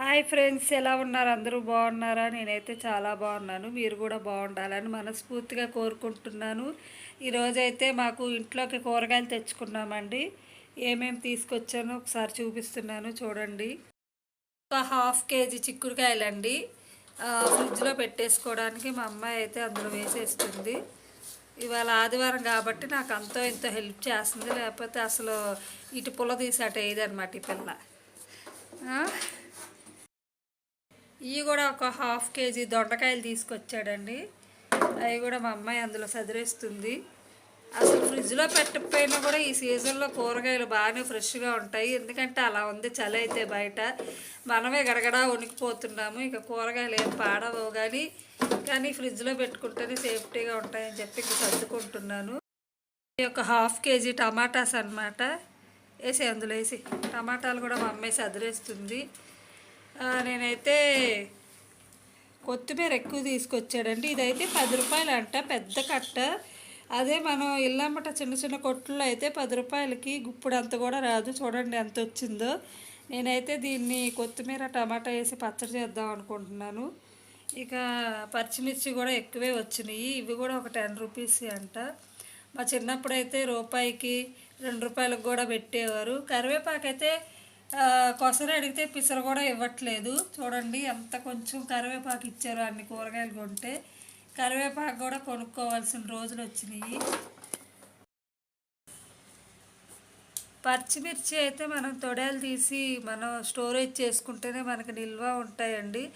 Hi friends, ఎలా ఉన్నారు? అందరూ బాగున్నారా? నేనైతే చాలా బాగున్నాను. మీరు కూడా బాగుండాలని మనస్ఫూర్తిగా కోరుకుంటున్నాను. ఈరోజైతే మాకు ఇంట్లోకి కూరగాయలు తెచ్చుకున్నామండి. ఏమేమి తీసుకొచ్చానో ఒకసారి చూపిస్తున్నాను, చూడండి. ఒక హాఫ్ కేజీ చిక్కుడుకాయలండి. ఫ్రిడ్జ్లో పెట్టేసుకోవడానికి మా అమ్మాయి అయితే అందులో వేసేస్తుంది. ఇవాళ ఆదివారం కాబట్టి నాకు అంతో ఇంతో హెల్ప్ చేస్తుంది, లేకపోతే అసలు ఇటు పుల్ల తీసి అటు వేయదనమాట ఈ పిల్ల. ఇవి కూడా ఒక హాఫ్ కేజీ దొండకాయలు తీసుకొచ్చాడండి. అవి కూడా మా అమ్మాయి అందులో సదిరేస్తుంది. అసలు ఫ్రిడ్జ్లో పెట్టకపోయినా కూడా ఈ సీజన్లో కూరగాయలు బాగానే ఫ్రెష్గా ఉంటాయి. ఎందుకంటే అలా ఉంది, చలి అయితే బయట మనమే గడగడా వణికిపోతున్నాము. ఇక కూరగాయలు ఏం పాడవు కానీ ఫ్రిడ్జ్లో పెట్టుకుంటేనే సేఫ్టీగా ఉంటాయని చెప్పి ఇంక సర్దుకుంటున్నాను. ఒక హాఫ్ కేజీ టమాటాస్ అన్నమాట. వేసి అందులో వేసి టమాటాలు కూడా మా అమ్మాయి సదిరేస్తుంది. నేనైతే కొత్తిమీర ఎక్కువ తీసుకొచ్చాడండి. ఇదైతే 10 రూపాయలు అంట, పెద్ద కట్ట. అదే మనం ఇల్లమ్మట చిన్న చిన్న కొట్టుల్లో అయితే 10 రూపాయలకి గుప్పుడు అంత కూడా రాదు. చూడండి ఎంత వచ్చిందో. నేనైతే దీన్ని కొత్తిమీర టమాటా వేసి పచ్చడి చేద్దాం అనుకుంటున్నాను. ఇక పచ్చిమిర్చి కూడా ఎక్కువే వచ్చినాయి. ఇవి కూడా ఒక 10 రూపీస్ అంట. మా చిన్నప్పుడైతే రూపాయికి 2 రూపాయలకు కూడా పెట్టేవారు. కరివేపాకు అయితే కొసరు అడిగితే పిసర కూడా ఇవ్వట్లేదు. చూడండి ఎంత కొంచెం కరివేపాకు ఇచ్చారు అన్ని కూరగాయలు కొంటే. కరివేపాకు కూడా కొనుక్కోవాల్సిన రోజులు వచ్చినాయి. పచ్చిమిర్చి అయితే మనం తొడలు తీసి మనం స్టోరేజ్ చేసుకుంటేనే మనకి నిల్వ ఉంటాయండి.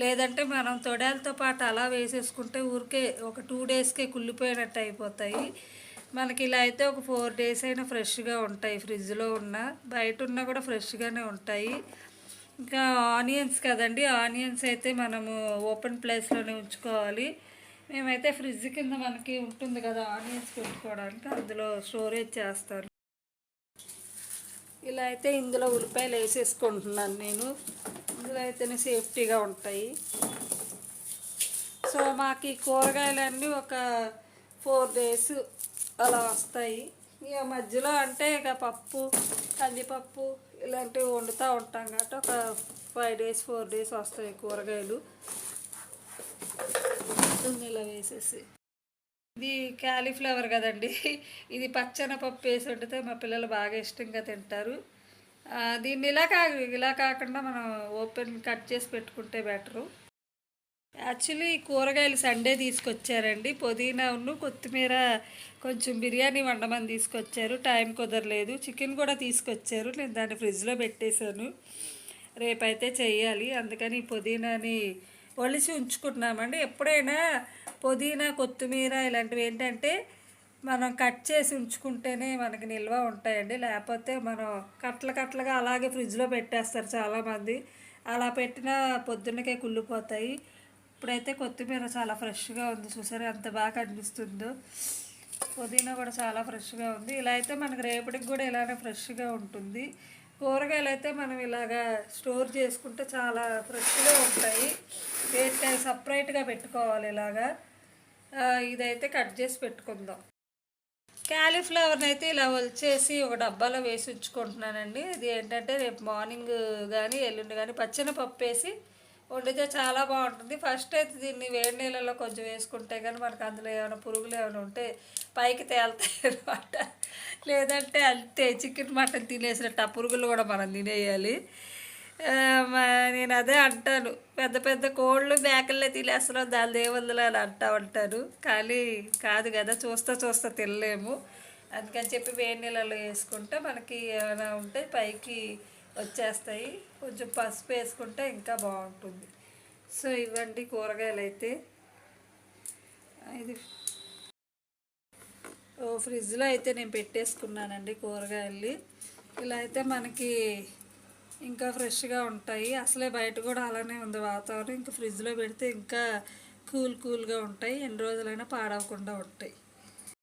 లేదంటే మనం తొడలతో పాటు అలా వేసేసుకుంటే ఊరికే ఒక 2 డేస్కే కుళ్ళిపోయినట్టు అయిపోతాయి. మనకి ఇలా అయితే ఒక 4 డేస్ అయినా ఫ్రెష్గా ఉంటాయి. ఫ్రిడ్జ్లో ఉన్న బయట ఉన్నా కూడా ఫ్రెష్గానే ఉంటాయి. ఇంకా ఆనియన్స్ కదండి, ఆనియన్స్ అయితే మనము ఓపెన్ ప్లేస్లోనే ఉంచుకోవాలి. మేమైతే ఫ్రిడ్జ్ కింద మనకి ఉంటుంది కదా ఆనియన్స్ పెట్టుకోవడానికి, అందులో స్టోరేజ్ చేస్తాను. ఇలా అయితే ఇందులో ఉల్లిపాయలు వేసేసుకుంటున్నాను నేను. ఇందులో అయితేనే సేఫ్టీగా ఉంటాయి. సో మాకు ఈ కూరగాయలన్నీ ఒక 4 డేస్ అలా వస్తాయి. ఇక మధ్యలో అంటే ఇక పప్పు, కందిపప్పు ఇలాంటివి వండుతూ ఉంటాం కాబట్టి ఒక 5 డేస్ 4 డేస్ వస్తాయి కూరగాయలు. ఇలా వేసేసి ఇది క్యాలీఫ్లవర్ కదండి, ఇది పచ్చనపప్పు వేసి వండితే మా పిల్లలు బాగా ఇష్టంగా తింటారు. దీన్ని ఇలా కాకుండా మనం ఓపెన్ కట్ చేసి పెట్టుకుంటే బెటరు. యాక్చువల్లీ కూరగాయలు సండే తీసుకొచ్చారండి. పుదీనాను కొత్తిమీర కొంచెం బిర్యానీ వండమని తీసుకొచ్చారు. టైం కుదరలేదు. చికెన్ కూడా తీసుకొచ్చారు. నేను దాన్ని ఫ్రిడ్జ్లో పెట్టేశాను, రేపైతే చెయ్యాలి. అందుకని పుదీనాని ఒలిసి ఉంచుకుంటున్నామండి. ఎప్పుడైనా పుదీనా కొత్తిమీర ఇలాంటివి ఏంటంటే మనం కట్ చేసి ఉంచుకుంటేనే మనకి నిల్వ ఉంటాయండి. లేకపోతే మనం కట్టలుగా అలాగే ఫ్రిడ్జ్లో పెట్టేస్తారు చాలామంది. అలా పెట్టినా పొద్దున్నకే కుళ్ళిపోతాయి. ఇప్పుడైతే కొత్తిమీర చాలా ఫ్రెష్గా ఉంది, చూసారా ఎంత బాగా కనిపిస్తుందో. పుదీనా కూడా చాలా ఫ్రెష్గా ఉంది. ఇలా అయితే మనకి రేపటికి కూడా ఇలానే ఫ్రెష్గా ఉంటుంది. కూరగాయలు అయితే మనం ఇలాగా స్టోర్ చేసుకుంటే చాలా ఫ్రెష్గా ఉంటాయి. వేరే సపరేట్గా పెట్టుకోవాలి ఇలాగా. ఇదైతే కట్ చేసి పెట్టుకుందాం. క్యాలీఫ్లవర్ని అయితే ఇలా వచ్చేసి ఒక డబ్బాలో వేసి ఉంచుకుంటున్నానండి. ఇది ఏంటంటే రేపు మార్నింగ్ కానీ ఎల్లుండి కానీ పచ్చెనపప్పు వేసి వండితే చాలా బాగుంటుంది. ఫస్ట్ అయితే దీన్ని వేడి నీళ్ళలో కొంచెం వేసుకుంటే కానీ మనకు అందులో ఏమైనా పురుగులు ఏమైనా ఉంటే పైకి తేలుతాయి అన్నమాట. లేదంటే అంతే చికెన్ మటన్ తినేసినట్టు ఆ పురుగులు కూడా మనం తినేయాలి. నేను అదే అంటాను, పెద్ద పెద్ద కోళ్ళు మేకల్లే తినేస్తున్నాం, దాని దేవుళ్ళు అని అంటూ ఉంటాను. కానీ కాదు కదా, చూస్తా తినలేము. అందుకని చెప్పి వేడి నీళ్ళలో వేసుకుంటే మనకి ఏమైనా ఉంటే పైకి వచ్చేస్తాయి. కొంచెం పసుపు వేసుకుంటే ఇంకా బాగుంటుంది. సో ఇవ్వండి కూరగాయలు అయితే. ఇది ఫ్రిడ్జ్లో అయితే నేను పెట్టేసుకున్నానండి కూరగాయలు. ఇలా అయితే మనకి ఇంకా ఫ్రెష్గా ఉంటాయి. అసలే బయట కూడా అలానే ఉంది వాతావరణం. ఇంకా ఫ్రిడ్జ్లో పెడితే ఇంకా కూల్గా ఉంటాయి. ఎన్ని రోజులైనా పాడవకుండా ఉంటాయి.